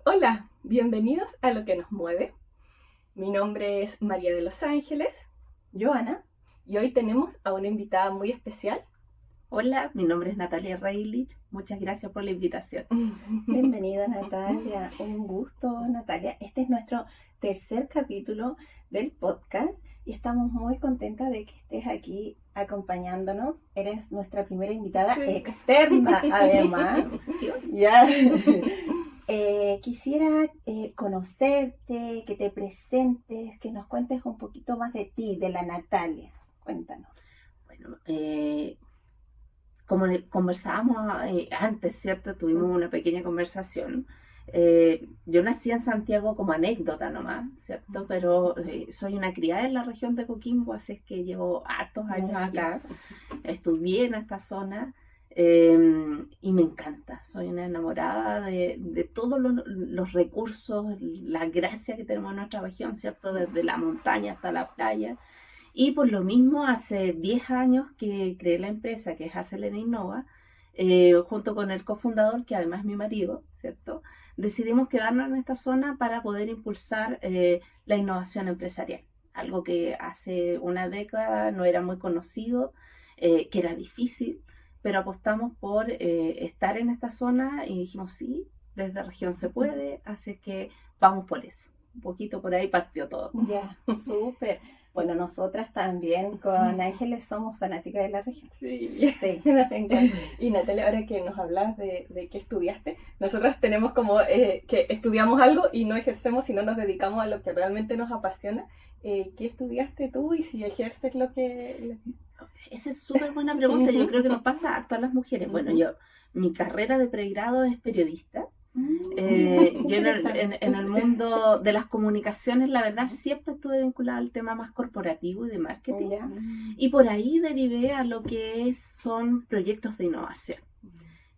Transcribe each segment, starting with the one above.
Hola, bienvenidos a Lo que nos mueve. Mi nombre es María de los Ángeles, Joana. y hoy tenemos a una invitada muy especial. Hola, mi nombre es Natalia Reilich. Muchas gracias por la invitación. Bienvenida, Natalia. Un gusto, Natalia. Este es nuestro tercer capítulo del podcast y estamos muy contentas de que estés aquí acompañándonos. Eres nuestra primera invitada externa, además. Ya. Quisiera conocerte, que te presentes, que nos cuentes un poquito más de ti, de la Natalia. Cuéntanos. Bueno, como conversábamos antes, ¿cierto? Tuvimos una pequeña conversación. Yo nací en Santiago como anécdota nomás, ¿cierto? Pero soy una criada en la región de Coquimbo, así es que llevo hartos años acá. Estudié en esta zona y me encanta. Soy una enamorada de todos los recursos, la gracia que tenemos en nuestra región, ¿cierto? Desde la montaña hasta la playa. Y por lo mismo, hace 10 años que creé la empresa, que es Acelera Innova, junto con el cofundador, que además es mi marido, ¿cierto? Decidimos quedarnos en esta zona para poder impulsar la innovación empresarial, algo que hace una década no era muy conocido, que era difícil, pero apostamos por estar en esta zona y dijimos, sí, desde región se puede, así que vamos por eso. Un poquito por ahí partió todo. Ya, súper. Bueno, nosotras también con Ángeles somos fanáticas de la región. Sí. Y Natalia, ahora que nos hablas de qué estudiaste, nosotras tenemos como que estudiamos algo y no ejercemos, sino nos dedicamos a lo que realmente nos apasiona. ¿Qué estudiaste tú y si ejerces lo que...? Esa es súper buena pregunta. Yo creo que nos pasa a todas las mujeres. Bueno, mi carrera de pregrado es periodista. Yo en el mundo de las comunicaciones, la verdad, siempre estuve vinculada al tema más corporativo y de marketing. Y por ahí derivé a lo que son proyectos de innovación.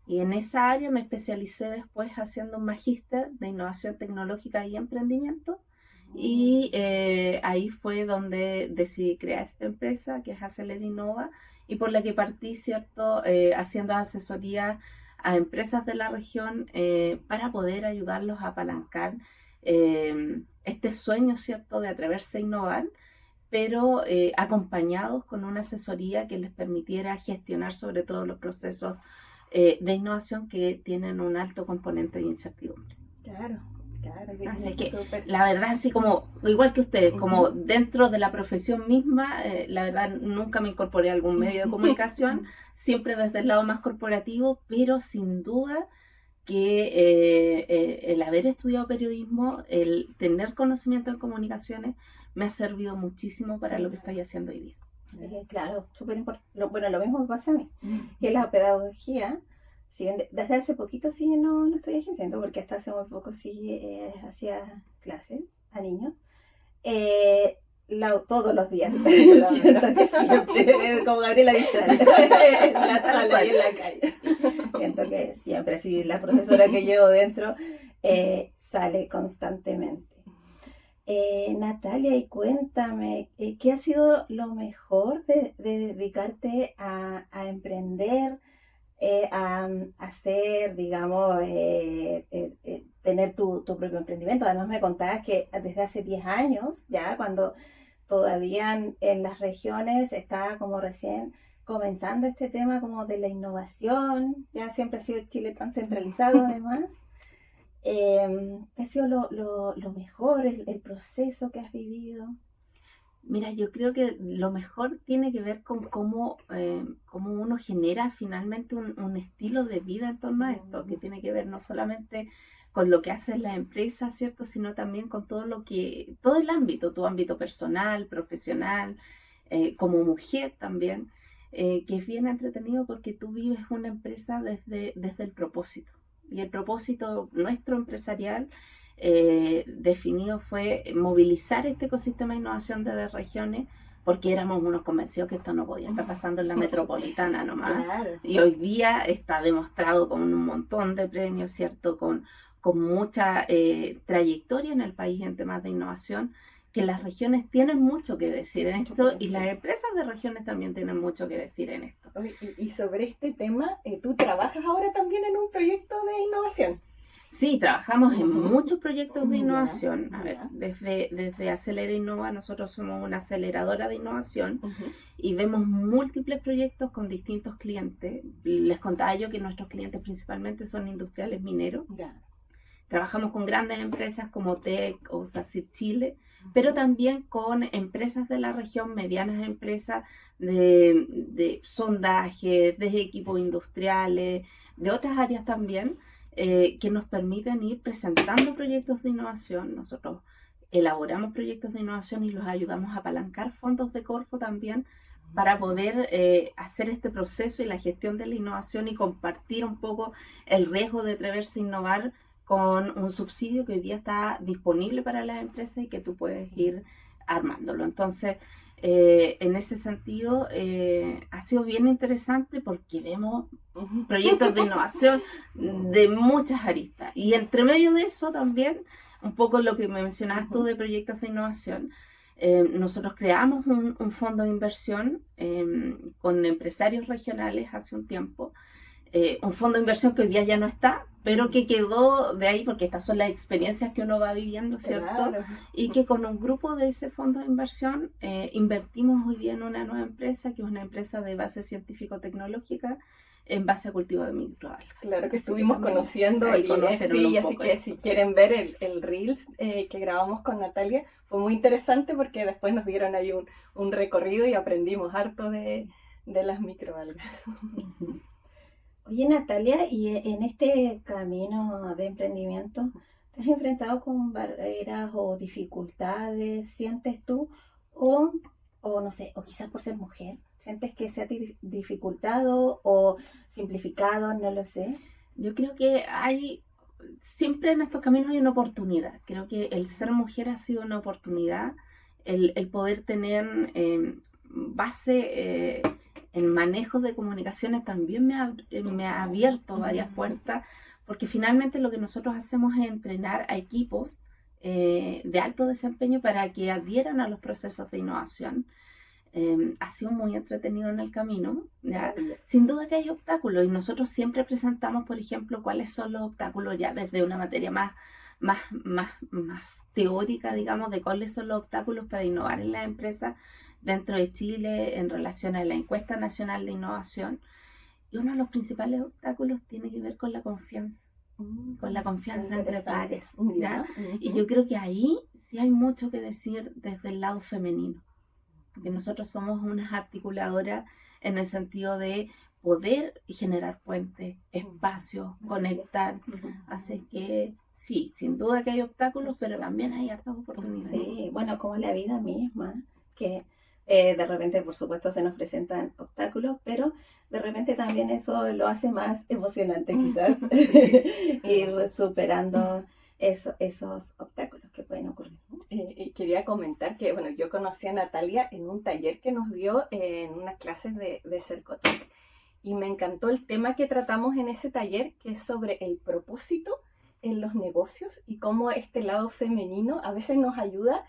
Y en esa área me especialicé después haciendo un magíster de innovación tecnológica y emprendimiento. Y ahí fue donde decidí crear esta empresa, que es Acelera Innova, y por la que partí, ¿cierto? Haciendo asesoría a empresas de la región para poder ayudarlos a apalancar este sueño, ¿cierto?, de atreverse a innovar, pero acompañados con una asesoría que les permitiera gestionar sobre todo los procesos de innovación que tienen un alto componente de incertidumbre. Claro. Así que la verdad, así como, igual que ustedes, como dentro de la profesión misma, la verdad nunca me incorporé a algún medio de comunicación, siempre desde el lado más corporativo, pero sin duda que el haber estudiado periodismo, el tener conocimiento en comunicaciones, me ha servido muchísimo para lo que estoy haciendo hoy día. Claro, súper importante. Bueno, lo mismo me pasa a mí, que la pedagogía, si bien desde hace poquito sí no estoy ejerciendo, porque hasta hace muy poco sí hacía clases a niños, todos los días. Siento que siempre, como Gabriela Mistral, en la sala y en la calle. Siento que siempre, así la profesora que llevo dentro sale constantemente. Natalia, y cuéntame, ¿qué ha sido lo mejor de dedicarte a emprender, a hacer, digamos, tener tu propio emprendimiento? Además me contabas que desde hace 10 años, ya cuando todavía en las regiones estaba como recién comenzando este tema como de la innovación, ya siempre ha sido Chile tan centralizado además. ¿Qué ha sido lo mejor, el proceso que has vivido? Mira, yo creo que lo mejor tiene que ver con cómo uno genera finalmente un estilo de vida en torno a esto, que tiene que ver no solamente con lo que hacen las empresas, ¿cierto?, sino también con todo el ámbito, tu ámbito personal, profesional, como mujer también, que es bien entretenido porque tú vives una empresa desde el propósito. Y el propósito nuestro empresarial definido fue movilizar este ecosistema de innovación de las regiones, porque éramos unos convencidos que esto no podía estar pasando en la metropolitana nomás. Claro. Y hoy día está demostrado con un montón de premios, ¿cierto?, con mucha trayectoria en el país en temas de innovación, que las regiones tienen mucho que decir en esto y las empresas de regiones también tienen mucho que decir en esto. Y sobre este tema, ¿tú trabajas ahora también en un proyecto de innovación? Sí, trabajamos en Ujú. muchos proyectos de Ya, innovación. A ver, ya. desde Acelera Innova, nosotros somos una aceleradora de innovación Ujú. y vemos múltiples proyectos con distintos clientes. Les contaba yo que nuestros clientes principalmente son industriales mineros. Ya. Trabajamos con grandes empresas como TEC o SACIR Chile, pero también con empresas de la región, medianas empresas de sondaje, de equipos industriales, de otras áreas también, que nos permiten ir presentando proyectos de innovación. Nosotros elaboramos proyectos de innovación y los ayudamos a apalancar fondos de Corfo también para poder hacer este proceso y la gestión de la innovación y compartir un poco el riesgo de atreverse a innovar con un subsidio que hoy día está disponible para las empresas y que tú puedes ir armándolo. Entonces, en ese sentido, ha sido bien interesante porque vemos Ujú. proyectos de innovación de muchas aristas. Y entre medio de eso también, un poco lo que me mencionabas tú de proyectos de innovación, nosotros creamos un fondo de inversión con empresarios regionales hace un tiempo, un fondo de inversión que hoy día ya no está, pero que quedó de ahí porque estas son las experiencias que uno va viviendo, ¿cierto? Claro. Y que con un grupo de ese fondo de inversión invertimos hoy día en una nueva empresa, que es una empresa de base científico-tecnológica en base a cultivo de microalgas. Claro que Así estuvimos también conociendo ahí y conocieron sí, un así poco que eso, si sí. quieren ver el Reels que grabamos con Natalia, fue muy interesante porque después nos dieron ahí un recorrido y aprendimos harto de las microalgas. Oye, Natalia, y en este camino de emprendimiento, ¿te has enfrentado con barreras o dificultades, sientes tú? O, o no sé, o quizás por ser mujer, ¿sientes que se ha dificultado o simplificado? No lo sé. Yo creo que siempre en estos caminos hay una oportunidad. Creo que el ser mujer ha sido una oportunidad, el poder tener base en manejo de comunicaciones también me ha abierto varias puertas, porque finalmente lo que nosotros hacemos es entrenar a equipos de alto desempeño para que adhieran a los procesos de innovación. Ha sido muy entretenido en el camino, ¿ya? Sin duda que hay obstáculos y nosotros siempre presentamos, por ejemplo, cuáles son los obstáculos ya desde una materia más teórica, digamos, de cuáles son los obstáculos para innovar en la empresa dentro de Chile en relación a la encuesta nacional de innovación. Y uno de los principales obstáculos tiene que ver con la confianza entre pares, ¿ya? Y yo creo que ahí sí hay mucho que decir desde el lado femenino, porque nosotros somos unas articuladoras en el sentido de poder generar puentes, espacios, conectar. Así que sí, sin duda que hay obstáculos, pero también hay hartas oportunidades. Sí, bueno, como la vida misma, que de repente, por supuesto, se nos presentan obstáculos, pero de repente también eso lo hace más emocionante quizás, ir superando esos obstáculos que pueden ocurrir. Y quería comentar que, bueno, yo conocí a Natalia en un taller que nos dio en unas clases de Cercotec. Y me encantó el tema que tratamos en ese taller, que es sobre el propósito en los negocios y cómo este lado femenino a veces nos ayuda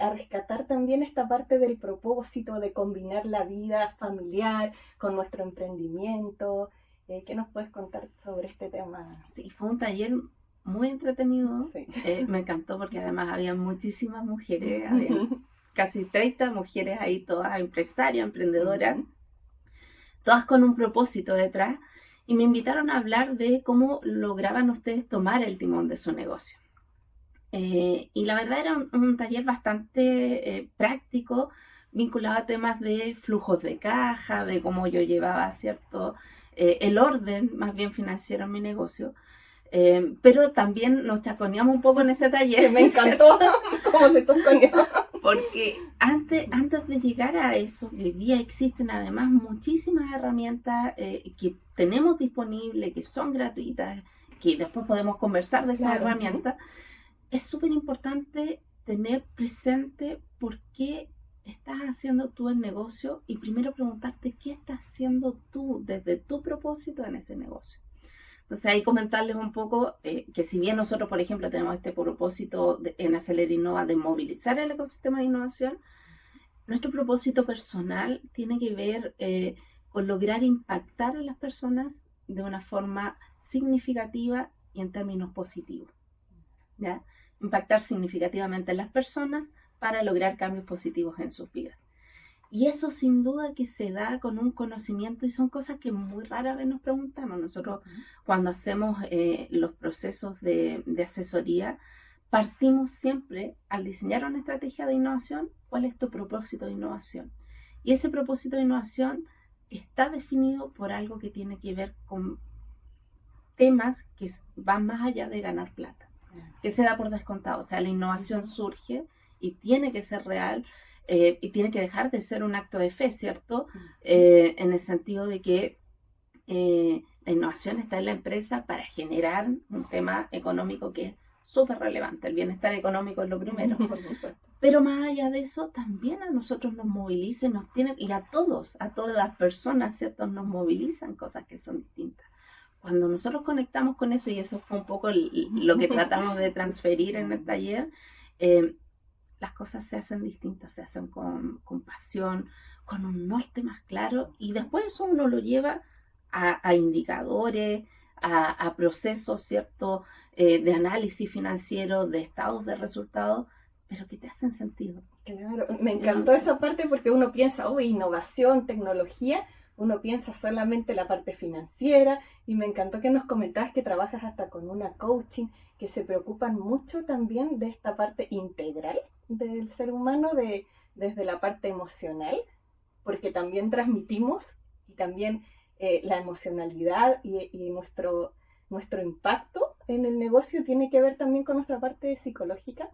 a rescatar también esta parte del propósito de combinar la vida familiar con nuestro emprendimiento. ¿Qué nos puedes contar sobre este tema? Sí, fue un taller muy entretenido. Sí. Me encantó porque además había muchísimas mujeres, había casi 30 mujeres ahí, todas empresarias, emprendedoras, todas con un propósito detrás, y me invitaron a hablar de cómo lograban ustedes tomar el timón de su negocio. Y la verdad era un taller bastante práctico, vinculado a temas de flujos de caja, de cómo yo llevaba, ¿cierto? El orden más bien financiero en mi negocio. Pero también nos chaconeamos un poco en ese taller. Me encantó cómo se chaconeó. Porque antes de llegar a eso, hoy día existen además muchísimas herramientas que tenemos disponibles, que son gratuitas, que después podemos conversar de esas herramientas. Es súper importante tener presente por qué estás haciendo tú el negocio y primero preguntarte qué estás haciendo tú desde tu propósito en ese negocio. Entonces ahí comentarles un poco que si bien nosotros, por ejemplo, tenemos este propósito en Acelera Innova de movilizar el ecosistema de innovación, nuestro propósito personal tiene que ver con lograr impactar a las personas de una forma significativa y en términos positivos, ¿ya? Impactar significativamente en las personas para lograr cambios positivos en sus vidas. Y eso sin duda que se da con un conocimiento y son cosas que muy rara vez nos preguntamos. Nosotros cuando hacemos los procesos de asesoría, partimos siempre al diseñar una estrategia de innovación, ¿cuál es tu propósito de innovación? Y ese propósito de innovación está definido por algo que tiene que ver con temas que van más allá de ganar plata, que se da por descontado. O sea, la innovación surge y tiene que ser real, y tiene que dejar de ser un acto de fe, ¿cierto? En el sentido de que la innovación está en la empresa para generar un tema económico que es súper relevante. El bienestar económico es lo primero. Pero más allá de eso, también a nosotros nos moviliza, y a todas las personas, ¿cierto? Nos movilizan cosas que son distintas. Cuando nosotros conectamos con eso, y eso fue un poco lo que tratamos de transferir en el taller, las cosas se hacen distintas, se hacen con pasión, con un norte más claro, y después eso uno lo lleva a indicadores, a procesos, ¿cierto? De análisis financiero, de estados de resultados, pero que te hacen sentido. Claro, me encantó esa parte porque uno piensa, innovación, tecnología, uno piensa solamente la parte financiera, y me encantó que nos comentabas que trabajas hasta con una coaching, que se preocupan mucho también de esta parte integral del ser humano, desde la parte emocional, porque también transmitimos, y también la emocionalidad y nuestro impacto en el negocio tiene que ver también con nuestra parte psicológica.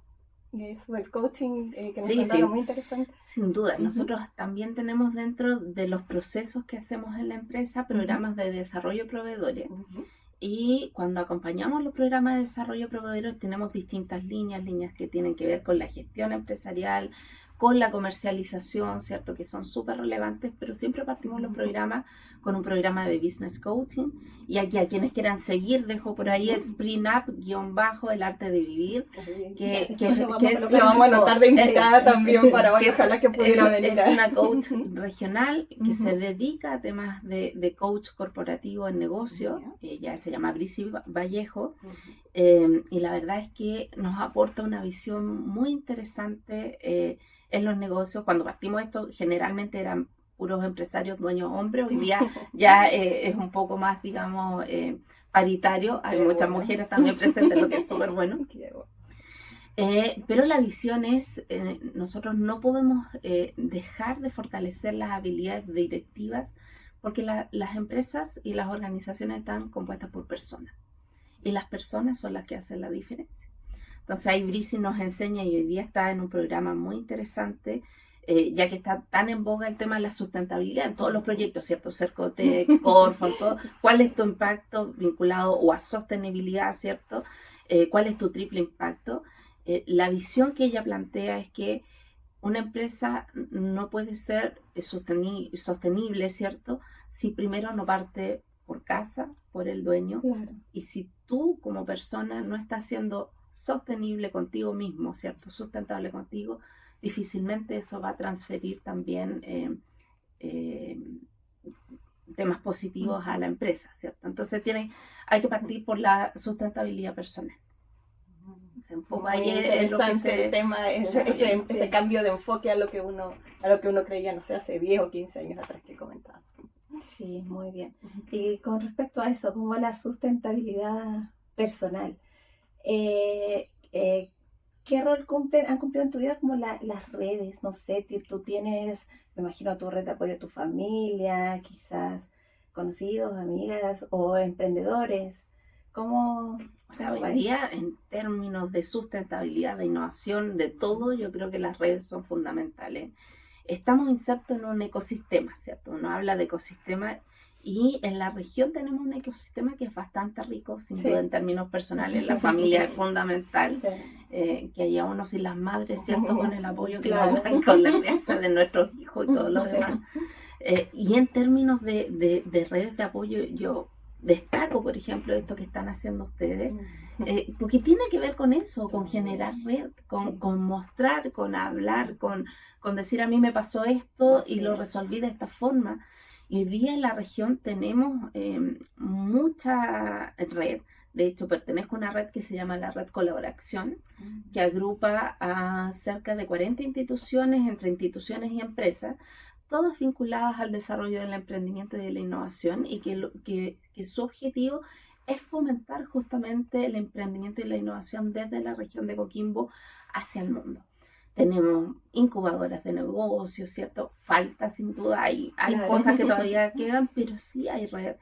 Eso del coaching que nos contaba, muy interesante. Sin duda, nosotros también tenemos dentro de los procesos que hacemos en la empresa programas de desarrollo de proveedores. Y cuando acompañamos los programas de desarrollo de proveedores tenemos distintas líneas que tienen que ver con la gestión empresarial, con la comercialización, ¿cierto? Que son súper relevantes, pero siempre partimos los programas con un programa de business coaching. Y aquí a quienes quieran seguir, dejo por ahí Sprint Up _ el arte de vivir, que lo vamos a anotar de invitada también para hoy, ojalá que pudiera venir. Es una coach regional que se dedica a temas de coach corporativo en negocio. Ella se llama Brici Vallejo, y la verdad es que nos aporta una visión muy interesante en los negocios. Cuando partimos esto, generalmente eran puros empresarios dueños hombres. Hoy día ya es un poco más, digamos, paritario. Hay muchas mujeres también presentes, lo que es súper bueno. Pero la visión es, nosotros no podemos dejar de fortalecer las habilidades directivas, porque las empresas y las organizaciones están compuestas por personas. Y las personas son las que hacen la diferencia. Entonces ahí Brici nos enseña, y hoy día está en un programa muy interesante, ya que está tan en boga el tema de la sustentabilidad en todos los proyectos, ¿cierto? Cercotec, Corfo, todo. ¿Cuál es tu impacto vinculado o a sostenibilidad, ¿cierto? ¿Cuál es tu triple impacto? La visión que ella plantea es que una empresa no puede ser sostenible, ¿cierto? Si primero no parte por casa, por el dueño. Claro. Y si tú como persona no estás siendo sostenible contigo mismo, ¿cierto? Sustentable contigo, difícilmente eso va a transferir también temas positivos a la empresa, ¿cierto? Entonces hay que partir por la sustentabilidad personal. Se enfoca ahí en lo que el tema, ese cambio de enfoque a lo que uno creía, no sé, hace 10 o 15 años atrás que comentaba. Sí, muy bien. Y con respecto a eso, como la sustentabilidad personal, ¿qué rol han cumplido en tu vida como las redes? No sé, tú tienes, me imagino, tu red de apoyo a tu familia, quizás conocidos, amigas o emprendedores. ¿Cómo? O sea, hoy día, en términos de sustentabilidad, de innovación, de todo, yo creo que las redes son fundamentales. Estamos insertos en un ecosistema, ¿cierto? Uno habla de ecosistema, y en la región tenemos un ecosistema que es bastante rico, sin duda, en términos personales. La familia es fundamental, que haya uno sin las madres, ¿cierto? Con el apoyo que nos dan con la crianza de nuestros hijos y todo lo demás. Y en términos de redes de apoyo, yo destaco, por ejemplo, esto que están haciendo ustedes, porque tiene que ver con eso, con generar red, con mostrar, con hablar, con decir, a mí me pasó esto y lo resolví de esta forma. Y hoy día en la región tenemos mucha red, De hecho, pertenezco a una red que se llama la Red Colaboración, que agrupa a cerca de 40 instituciones, entre instituciones y empresas, todas vinculadas al desarrollo del emprendimiento y de la innovación, y que su objetivo es fomentar justamente el emprendimiento y la innovación desde la región de Coquimbo hacia el mundo. Tenemos incubadoras de negocios, ¿cierto? Falta sin duda, hay Claro. cosas que todavía quedan, pero sí hay red.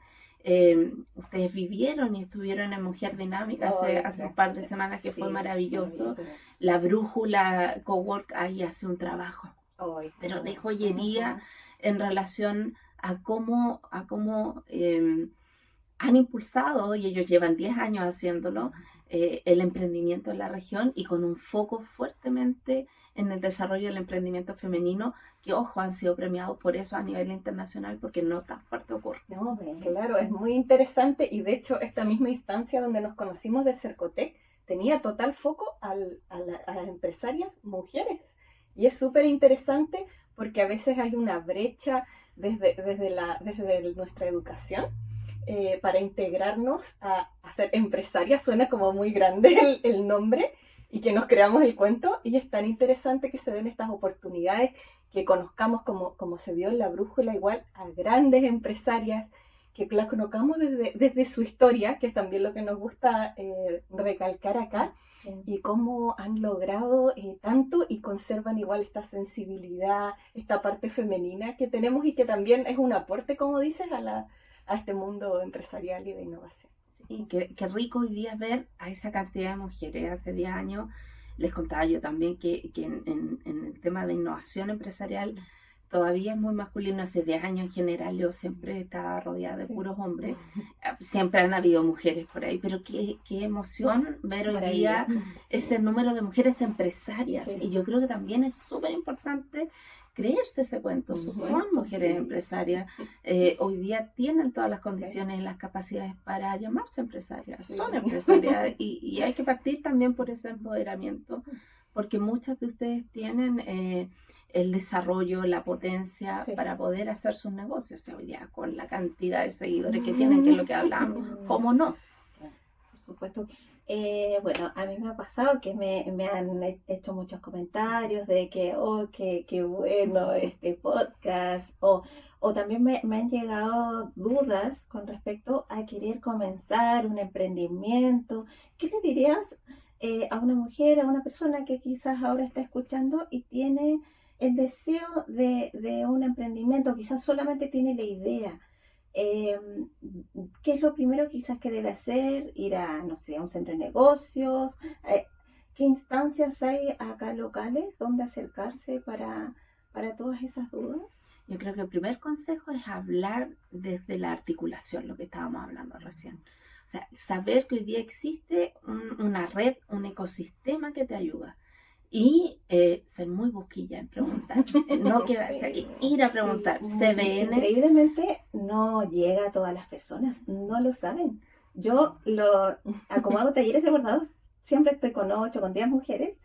Ustedes vivieron y estuvieron en Mujer Dinámica hace un par de semanas, que fue maravilloso. La Brújula Cowork ahí hace un trabajo, pero de joyería en relación a cómo han impulsado, y ellos llevan 10 años haciéndolo, el emprendimiento en la región, y con un foco fuertemente en el desarrollo del emprendimiento femenino, que, ojo, han sido premiados por eso a nivel internacional, porque no tan fuerte ocurre. No, claro, es muy interesante, y de hecho esta misma instancia donde nos conocimos de Cercotec tenía total foco a las empresarias mujeres, y es súper interesante porque a veces hay una brecha desde nuestra educación para integrarnos a ser empresarias. Suena como muy grande el nombre, y que nos creamos el cuento, y es tan interesante que se den estas oportunidades, que conozcamos, como se vio en la Brújula, igual a grandes empresarias, que las conozcamos desde su historia, que es también lo que nos gusta recalcar acá, y cómo han logrado tanto y conservan igual esta sensibilidad, esta parte femenina que tenemos, y que también es un aporte, como dices, a este mundo empresarial y de innovación. Y qué rico hoy día ver a esa cantidad de mujeres. Hace 10 años, les contaba yo también que en el tema de innovación empresarial todavía es muy masculino. Hace 10 años en general yo siempre estaba rodeada de puros hombres. Siempre han habido mujeres por ahí, pero qué emoción ver hoy día ese número de mujeres empresarias. Y yo creo que también es súper importante creerse ese cuento. Son mujeres empresarias, hoy día tienen todas las condiciones y las capacidades para llamarse empresarias, son empresarias, y hay que partir también por ese empoderamiento, porque muchas de ustedes tienen el desarrollo, la potencia para poder hacer sus negocios. O sea, hoy día con la cantidad de seguidores que tienen, que es lo que hablamos, ¿cómo no? Por supuesto. Bueno, a mí me ha pasado que me han hecho muchos comentarios de que, qué bueno este podcast, o también me han llegado dudas con respecto a querer comenzar un emprendimiento. ¿Qué le dirías a una mujer, a una persona que quizás ahora está escuchando y tiene el deseo de un emprendimiento, quizás solamente tiene la idea? ¿Qué es lo primero quizás que debe hacer? Ir a, no sé, a un centro de negocios. ¿Qué instancias hay acá locales donde acercarse para todas esas dudas? Yo creo que el primer consejo es hablar desde la articulación, lo que estábamos hablando recién. O sea, saber que hoy día existe una red, un ecosistema que te ayuda. Y ser muy busquilla en preguntar, no quedarse, ir a preguntar. CBN. Increíblemente no llega a todas las personas, no lo saben. Yo como hago talleres de bordados, siempre estoy con 8, con 10 mujeres,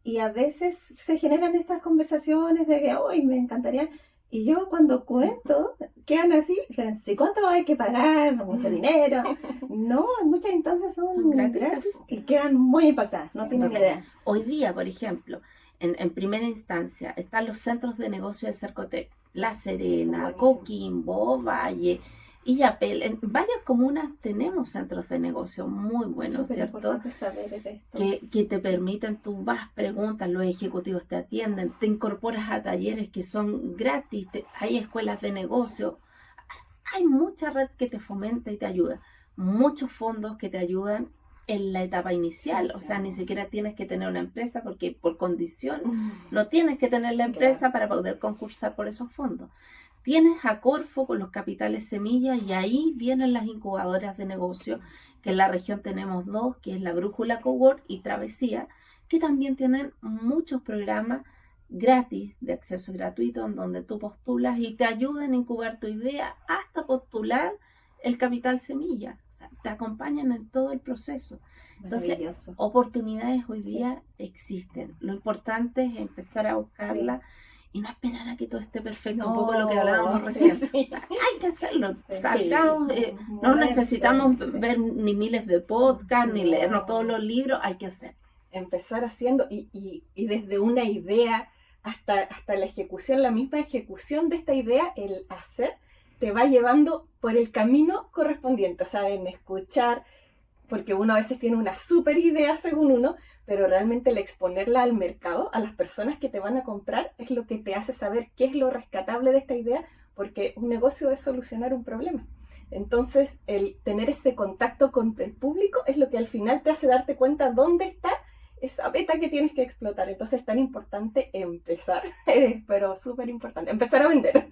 y a veces se generan estas conversaciones de que hoy me encantaría. Y yo cuando cuento, quedan así, pero ¿sí cuánto hay que pagar? Mucho dinero. No, en muchas instancias son gratis y quedan muy impactadas, no tienen idea. Hoy día, por ejemplo, en primera instancia, están los centros de negocio de Cercotec, La Serena, Coquimbo, Valle, Illapel. En varias comunas tenemos centros de negocio muy buenos, ¿cierto? Que te permiten, tú vas, preguntas, los ejecutivos te atienden, te incorporas a talleres que son gratis, hay escuelas de negocio, hay mucha red que te fomenta y te ayuda, muchos fondos que te ayudan en la etapa inicial. O sea, ni siquiera tienes que tener una empresa, porque por condición no tienes que tener la empresa para poder concursar por esos fondos. Tienes a Corfo con los capitales semilla, y ahí vienen las incubadoras de negocio, que en la región tenemos 2, que es la Brújula Cowork y Travesía, que también tienen muchos programas gratis, de acceso gratuito, en donde tú postulas y te ayudan a incubar tu idea hasta postular el capital semilla. O sea, te acompañan en todo el proceso. Entonces, oportunidades hoy día existen. Lo importante es empezar a buscarlas y no esperar a que todo esté perfecto, No, un poco lo que hablábamos recién. sí. O sea, hay que hacerlo, Sí. salgamos, no Moverse, necesitamos sí. ver ni miles de podcasts, ni No. leernos todos los libros, hay que hacer. Empezar haciendo y desde una idea hasta la ejecución, la misma ejecución de esta idea, el hacer, te va llevando por el camino correspondiente, o sea, en escuchar, porque uno a veces tiene una súper idea según uno, pero realmente el exponerla al mercado, a las personas que te van a comprar, es lo que te hace saber qué es lo rescatable de esta idea, porque un negocio es solucionar un problema. Entonces, el tener ese contacto con el público es lo que al final te hace darte cuenta dónde está esa beta que tienes que explotar. Entonces es tan importante empezar, pero súper importante, empezar a vender.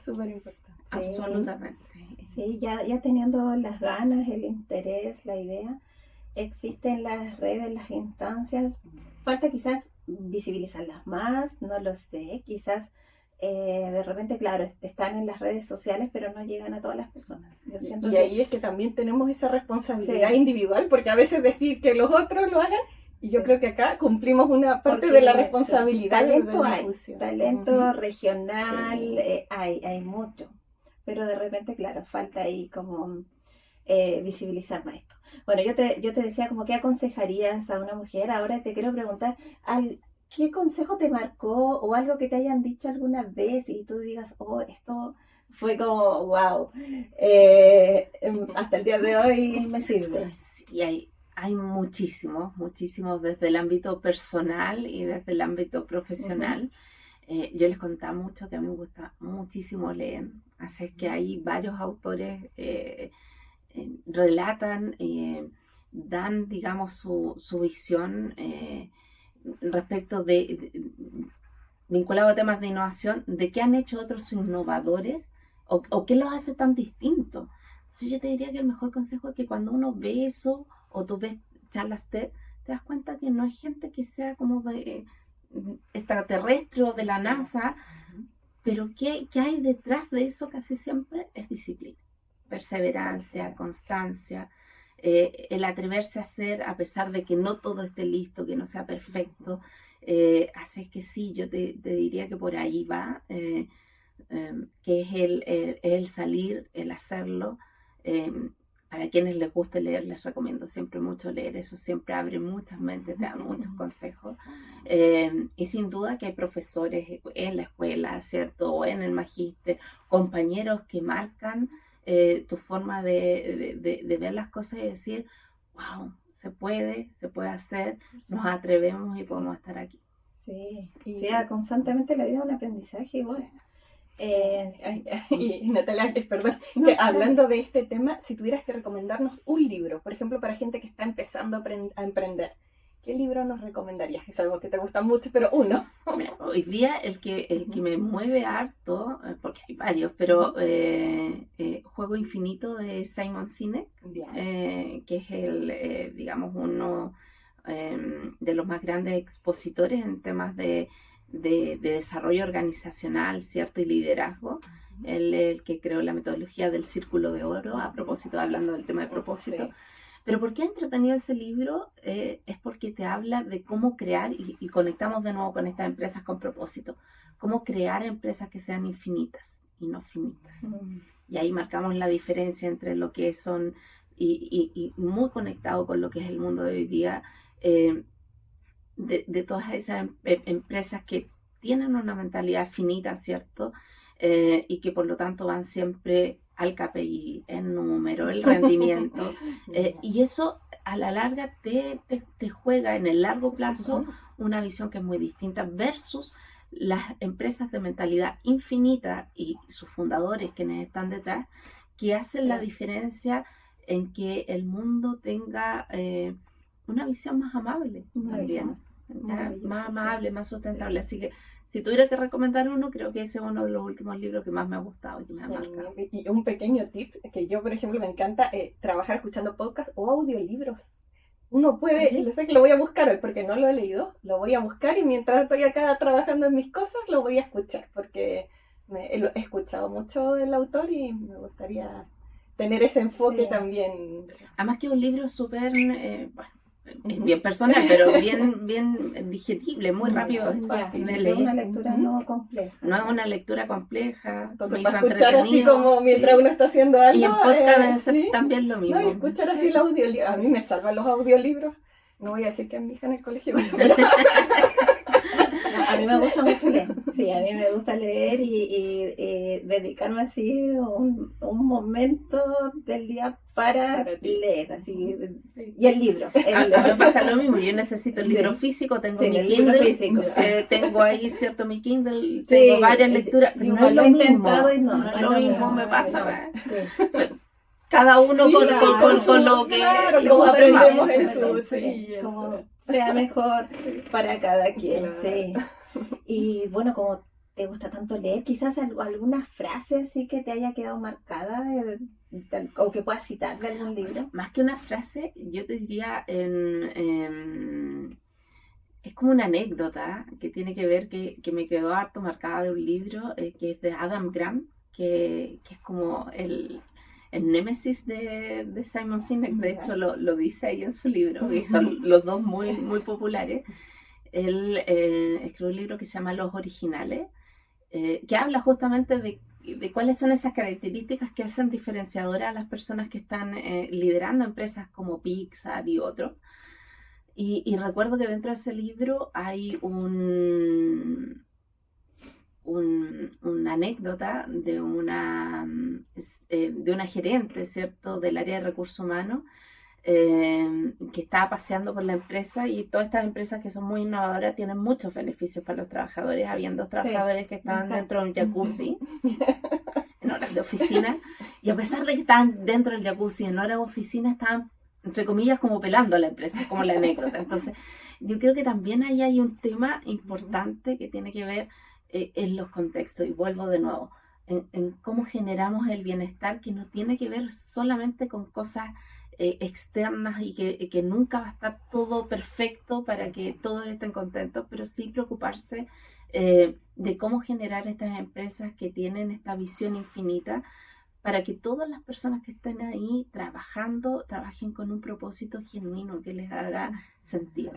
Súper importante. Sí. Absolutamente. Sí, ya teniendo las ganas, el interés, la idea, existen las redes, las instancias. Falta quizás visibilizarlas más, no lo sé. Quizás de repente, claro, están en las redes sociales, pero no llegan a todas las personas. Yo siento Y que ahí es que también tenemos esa responsabilidad Sí. individual, porque a veces decir que los otros lo hagan, y yo Sí. creo que acá cumplimos una parte porque, de la sí, responsabilidad talento de hay, difusión. talento Ujú. regional, Sí. hay mucho. Pero de repente, claro, falta ahí como visibilizar más esto. Bueno, yo te decía como qué aconsejarías a una mujer. Ahora te quiero preguntar, ¿qué consejo te marcó o algo que te hayan dicho alguna vez y tú digas, oh, esto fue como, wow, hasta el día de hoy me sirve? Sí, hay muchísimos desde el ámbito personal y desde el ámbito profesional. Yo les contaba mucho que a mí me gusta muchísimo leer, así que hay varios autores relatan, dan, digamos, su visión respecto vinculado a temas de innovación, de qué han hecho otros innovadores o qué los hace tan distintos. Entonces yo te diría que el mejor consejo es que cuando uno ve eso o tú ves charlas TED, te das cuenta que no hay gente que sea como de extraterrestre o de la NASA, pero ¿qué hay detrás de eso? Casi siempre es disciplina, perseverancia, constancia, el atreverse a hacer a pesar de que no todo esté listo, que no sea perfecto. Así es que sí, yo te diría que por ahí va, que es el salir, el hacerlo. Para quienes les guste leer, les recomiendo siempre mucho leer, eso siempre abre muchas mentes, te da muchos consejos. Y sin duda que hay profesores en la escuela, ¿cierto? O en el magíster, compañeros que marcan tu forma de ver las cosas y decir, wow, se puede hacer, nos atrevemos y podemos estar aquí. Sí, constantemente la vida es un aprendizaje igual. Sí. Sí. Y Natalia, perdón, No, que claro. hablando de este tema, si tuvieras que recomendarnos un libro, por ejemplo, para gente que está empezando a emprender, ¿qué libro nos recomendarías? Es algo que te gusta mucho, pero uno. Mira, hoy día el que me mueve harto, porque hay varios, pero Juego Infinito de Simon Sinek, que es digamos, uno de los más grandes expositores en temas de desarrollo organizacional, ¿cierto? Y liderazgo. Él es el que creó la metodología del círculo de oro, a propósito, hablando del tema de propósito. Sí. Pero ¿por qué ha entretenido ese libro? Es porque te habla de cómo crear, y conectamos de nuevo con estas empresas con propósito, cómo crear empresas que sean infinitas y no finitas. Y ahí marcamos la diferencia entre lo que son, y muy conectado con lo que es el mundo de hoy día, de todas esas empresas que tienen una mentalidad finita, ¿cierto? Y que por lo tanto van siempre al KPI, el número, el rendimiento, y eso a la larga te juega en el largo plazo una visión que es muy distinta versus las empresas de mentalidad infinita y sus fundadores quienes están detrás, que hacen la diferencia en que el mundo tenga una visión más amable también, más amable, más sustentable. Así que si tuviera que recomendar uno, creo que ese es uno de los últimos libros que más me ha gustado y que me ha marcado. Y un pequeño tip, que yo, por ejemplo, me encanta trabajar escuchando podcasts o audiolibros. Uno puede, yo sé que lo voy a buscar hoy porque no lo he leído, lo voy a buscar y mientras estoy acá trabajando en mis cosas, lo voy a escuchar porque he escuchado mucho del autor y me gustaría tener ese enfoque también. Además que es un libro súper, es bien personal, pero bien digerible, muy rápido, es Ya, fácil de es leer. una lectura no compleja. No es una lectura compleja, se Entonces, me para hizo escuchar así entretenido, como mientras sí. uno está haciendo algo. Y en podcast debe ser sí. también lo mismo. No, y escuchar así Sí. el audiolibro. A mí me salvan los audiolibros. No voy a decir que a mi hija en el colegio, pero A mí me gusta mucho leer, sí, a mí me gusta leer y dedicarme así un momento del día para Para ti. leer, así, sí. y el libro. A mí me pasa lo mismo, yo necesito el libro Sí. físico, tengo Sí, mi el libro Kindle, físico. tengo ahí cierto mi Kindle, Sí, tengo varias lecturas, pero no igual es lo lo he mismo, intentado y no no es es lo lo mismo, mismo, me pasa, no, ¿verdad? sí. Cada uno Sí, con claro, lo que claro, lo como aprendemos superamos, en ¿cierto? su... Sí, eso. como sea mejor para cada quien, Claro. sí. Y bueno, como te gusta tanto leer, quizás alguna frase así que te haya quedado marcada o que puedas citar de algún O libro. sea, más que una frase, yo te diría es como una anécdota que tiene que ver, que me quedó harto marcada de un libro que es de Adam Grant, que es como el némesis de Simon Sinek. De hecho, lo dice ahí en su libro, y son los dos muy populares. Él escribió un libro que se llama Los Originales, que habla justamente de cuáles son esas características que hacen diferenciadoras a las personas que están liderando empresas como Pixar y otros. Y recuerdo que dentro de ese libro hay una anécdota de una gerente, ¿cierto?, del área de recursos humanos, que estaba paseando por la empresa, y todas estas empresas que son muy innovadoras tienen muchos beneficios para los trabajadores. Habían dos trabajadores que estaban dentro de un jacuzzi en horas de oficina, y a pesar de que estaban dentro del jacuzzi en horas de oficina, estaban, entre comillas, como pelando a la empresa, como la anécdota. Entonces, yo creo que también ahí hay un tema importante que tiene que ver en los contextos, y vuelvo de nuevo, en cómo generamos el bienestar, que no tiene que ver solamente con cosas externas, y que nunca va a estar todo perfecto para que todos estén contentos, pero sí preocuparse de cómo generar estas empresas que tienen esta visión infinita, para que todas las personas que estén ahí trabajando, trabajen con un propósito genuino que les haga sentido.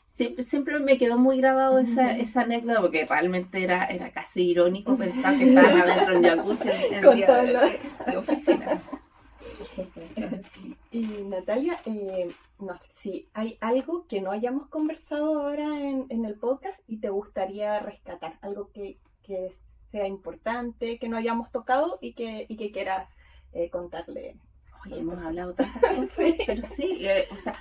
Sí. Siempre me quedó muy grabado esa anécdota, porque realmente era casi irónico pensar que estaban adentro en jacuzzi en día de oficina. Y Natalia, no sé si hay algo que no hayamos conversado ahora en el podcast y te gustaría rescatar, algo que sea importante, que no hayamos tocado y que quieras contarle. Oye, hemos hablado tantas cosas, Sí. pero sí, o sea,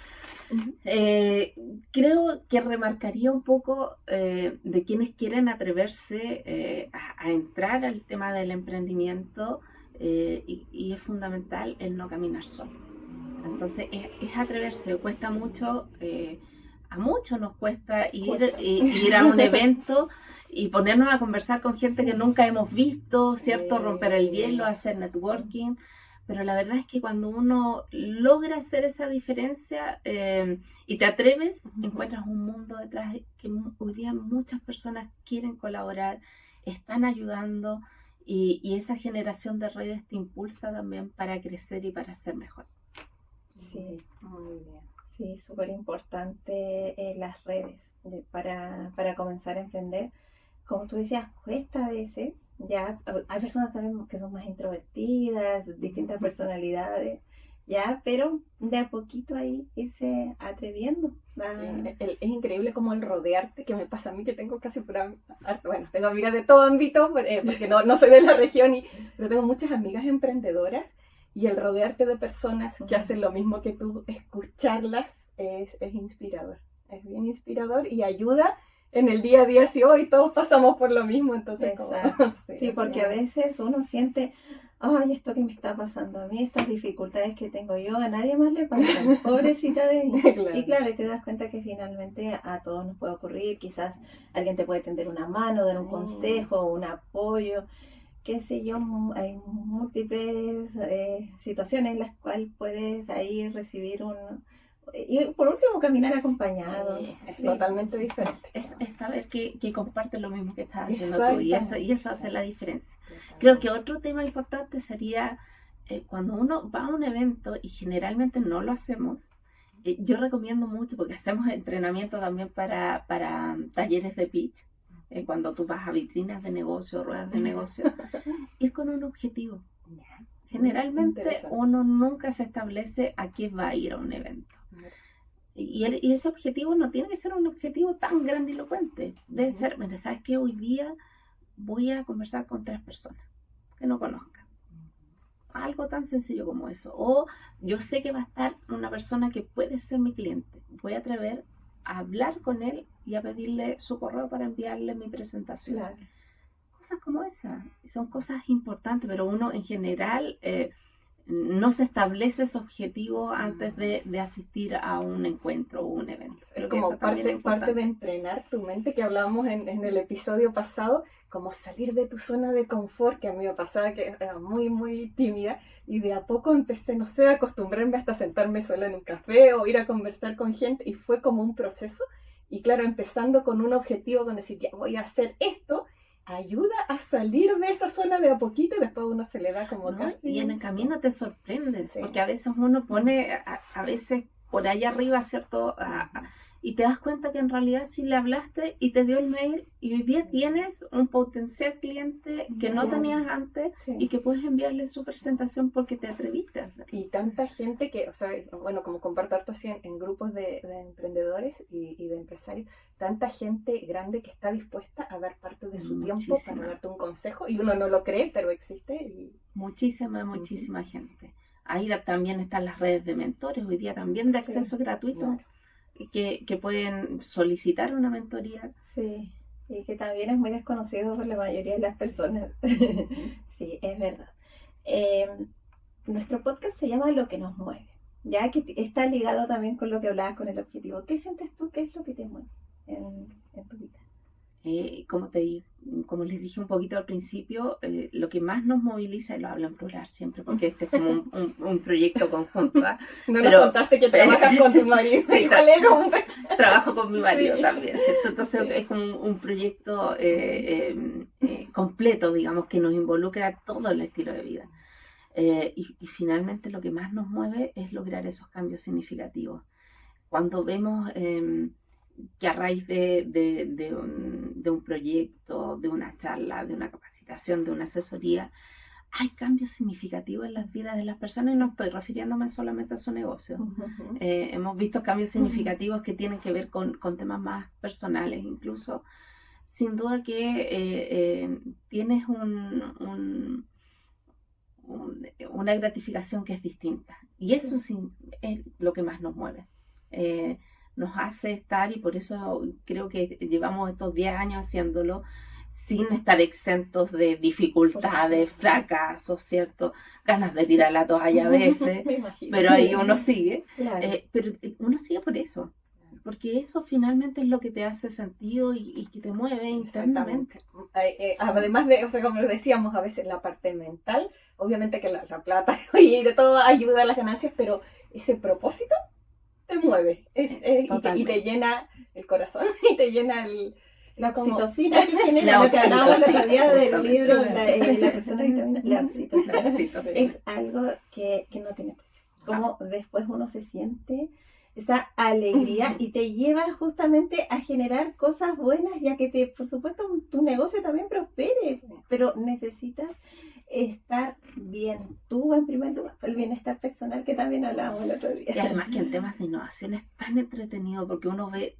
creo que remarcaría un poco de quienes quieren atreverse a entrar al tema del emprendimiento, y es fundamental el no caminar solo. Entonces es atreverse, cuesta mucho, a muchos nos cuesta ir a un evento y ponernos a conversar con gente que nunca hemos visto, ¿cierto? Sí. Romper el hielo, hacer networking. Pero la verdad es que cuando uno logra hacer esa diferencia y te atreves, encuentras un mundo detrás que hoy día muchas personas quieren colaborar, están ayudando, y esa generación de redes te impulsa también para crecer y para ser mejor. Sí, muy bien. Sí, súper importante las redes para comenzar a emprender. Como tú decías, cuesta a veces. Ya hay personas también que son más introvertidas, distintas personalidades, ya, pero de a poquito ahí irse atreviendo. Sí, es increíble como el rodearte, que me pasa a mí, que tengo casi bueno, tengo amigas de todo ámbito, porque no soy de la región, pero tengo muchas amigas emprendedoras, y el rodearte de personas que hacen lo mismo que tú, escucharlas es inspirador, es bien inspirador y ayuda en el día a día. Si hoy todos pasamos por lo mismo, entonces sí, porque a veces uno siente, ay, esto que me está pasando a mí, estas dificultades que tengo yo, a nadie más le pasan, pobrecita de mí. Claro. Y claro, te das cuenta que finalmente a todos nos puede ocurrir, quizás alguien te puede tender una mano, dar un consejo, un apoyo, qué sé yo, hay múltiples situaciones en las cuales puedes ahí recibir y por último caminar acompañado. Sí, es totalmente diferente. Es saber que compartes lo mismo que estás haciendo tú, y eso hace la diferencia. Creo que otro tema importante sería cuando uno va a un evento, y generalmente no lo hacemos, yo recomiendo mucho, porque hacemos entrenamiento también para talleres de pitch, cuando tú vas a vitrinas de negocio, ruedas de negocio, ir con un objetivo. Generalmente uno nunca se establece a qué va a ir a un evento. Y ese objetivo no tiene que ser un objetivo tan grandilocuente. Debe ser, mira, ¿sabes qué? Hoy día voy a conversar con 3 personas que no conozcan. Algo tan sencillo como eso. O yo sé que va a estar una persona que puede ser mi cliente. Voy a atrever a hablar con él y a pedirle su correo para enviarle mi presentación. Claro. Cosas como esas. Son cosas importantes, pero uno en general no se establece ese objetivo antes de asistir a un encuentro o un evento. Es como parte de entrenar tu mente, que hablábamos en el episodio pasado, como salir de tu zona de confort, que a mí me pasaba que era muy, muy tímida, y de a poco empecé, no sé, a acostumbrarme hasta sentarme sola en un café o ir a conversar con gente, y fue como un proceso. Y claro, empezando con un objetivo, con decir, ya voy a hacer esto, ayuda a salir de esa zona de a poquito y después uno se le da como ¿no? casi... Y en el camino te sorprendes, sí. Porque a veces uno pone, a veces por allá arriba, ¿cierto? Y te das cuenta que en realidad sí le hablaste y te dio el mail y hoy día tienes un potencial cliente que no tenías antes y que puedes enviarle su presentación porque te atreviste a hacer. Y tanta gente que, o sea, bueno, como comparto harto así en grupos de emprendedores y de empresarios, tanta gente grande que está dispuesta a dar parte de su tiempo para darte un consejo y uno no lo cree, pero existe. Muchísima gente. Ahí también están las redes de mentores, hoy día también de acceso gratuito. Claro. Que pueden solicitar una mentoría. Sí, y que también es muy desconocido por la mayoría de las personas. Sí, es verdad. Nuestro podcast se llama Lo que nos mueve, ya que está ligado también con lo que hablabas con el objetivo. ¿Qué sientes tú? ¿Qué es lo que te mueve en tu vida? Como les dije un poquito al principio, lo que más nos moviliza, y lo hablo en plural siempre, porque este es como un proyecto conjunto. No nos contaste que trabajas con tu marido. Sí, trabajo con mi marido también, ¿cierto? Entonces es como un proyecto completo, digamos, que nos involucra a todo el estilo de vida. Y finalmente lo que más nos mueve es lograr esos cambios significativos. Cuando vemos... que a raíz de un proyecto, de una charla, de una capacitación, de una asesoría, hay cambios significativos en las vidas de las personas y no estoy refiriéndome solamente a su negocio. Hemos visto cambios significativos que tienen que ver con temas más personales incluso. Sin duda que tienes una gratificación que es distinta y eso sí es lo que más nos mueve. Nos hace estar, y por eso creo que llevamos estos 10 años haciéndolo sin estar exentos de dificultades, fracasos, ¿cierto? Ganas de tirar la toalla a veces, pero ahí uno sigue. Claro. Pero uno sigue por eso, porque eso finalmente es lo que te hace sentido y que te mueve internamente. Además de, o sea, como decíamos, a veces la parte mental, obviamente que la plata y de todo ayuda a las ganancias, pero ese propósito te mueve y te llena el corazón y te llena la oxitocina que genera lo que hablábamos el otro día del libro la persona vitamina, la oxitocina es algo que no tiene precio. Como después uno se siente esa alegría y te lleva justamente a generar cosas buenas, ya que por supuesto tu negocio también prospere, pero necesitas estar bien, tú en primer lugar, el bienestar personal que también hablábamos el otro día. Y además que el tema de innovación es tan entretenido porque uno ve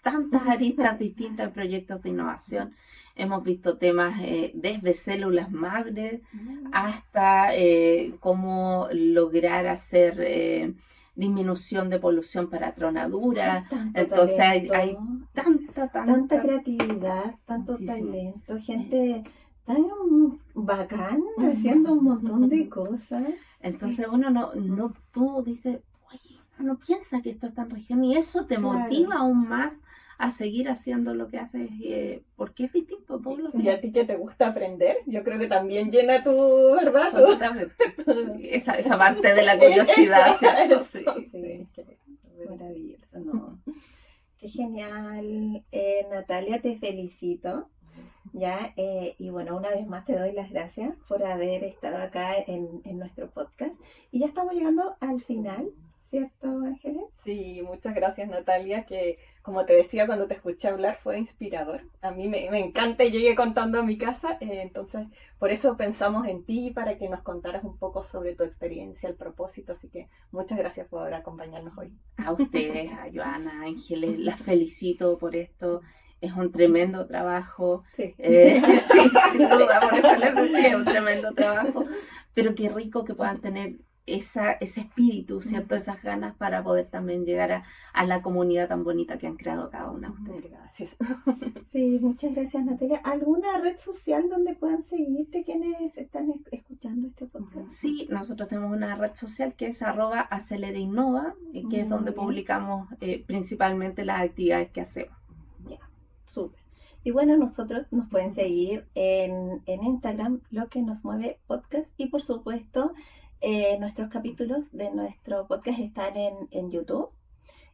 tantas aristas distintas en proyectos de innovación. Hemos visto temas desde células madres hasta cómo lograr hacer disminución de polución para tronadura. Entonces hay tanta creatividad, tanto talento, gente tan bacán haciendo un montón de cosas. Entonces uno tú dices, oye, uno piensa que esto está en región y eso te motiva aún más a seguir haciendo lo que haces porque es distinto todos los días. Y a ti que te gusta aprender, yo creo que también llena tu, ¿verdad? Absolutamente. esa parte de la curiosidad, ¿cierto? Sí. Maravilloso, ¿no? Qué genial. Natalia, te felicito. Ya, y bueno, una vez más te doy las gracias por haber estado acá en nuestro podcast. Y ya estamos llegando al final, ¿cierto, Ángeles? Sí, muchas gracias Natalia, que como te decía cuando te escuché hablar fue inspirador. A mí me encanta y llegué contando a mi casa, entonces por eso pensamos en ti para que nos contaras un poco sobre tu experiencia, el propósito, así que muchas gracias por acompañarnos hoy. A ustedes, a Joana, a Ángeles, las felicito por esto. Es un tremendo trabajo. Sí. Sí, sin duda, por eso les decía, es un tremendo trabajo. Pero qué rico que puedan tener ese espíritu, ¿cierto? Esas ganas para poder también llegar a la comunidad tan bonita que han creado cada una de ustedes. Gracias. Sí, muchas gracias Natalia. ¿Alguna red social donde puedan seguirte quienes están escuchando este podcast? Sí, nosotros tenemos una red social que es @acelerainnova, que es donde Muy bien. publicamos principalmente las actividades que hacemos. Súper. Y bueno, nosotros nos pueden seguir en Instagram, Lo que nos mueve podcast, y por supuesto nuestros capítulos de nuestro podcast están en YouTube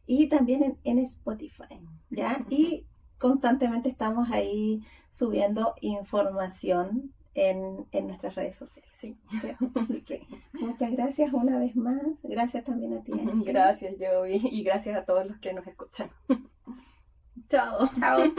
y también en Spotify, ¿ya? Y constantemente estamos ahí subiendo información en nuestras redes sociales. Sí. ¿Sí? Así que muchas gracias una vez más. Gracias también a ti, Ángel. Gracias, Joey, y gracias a todos los que nos escuchan. Chao. Chao.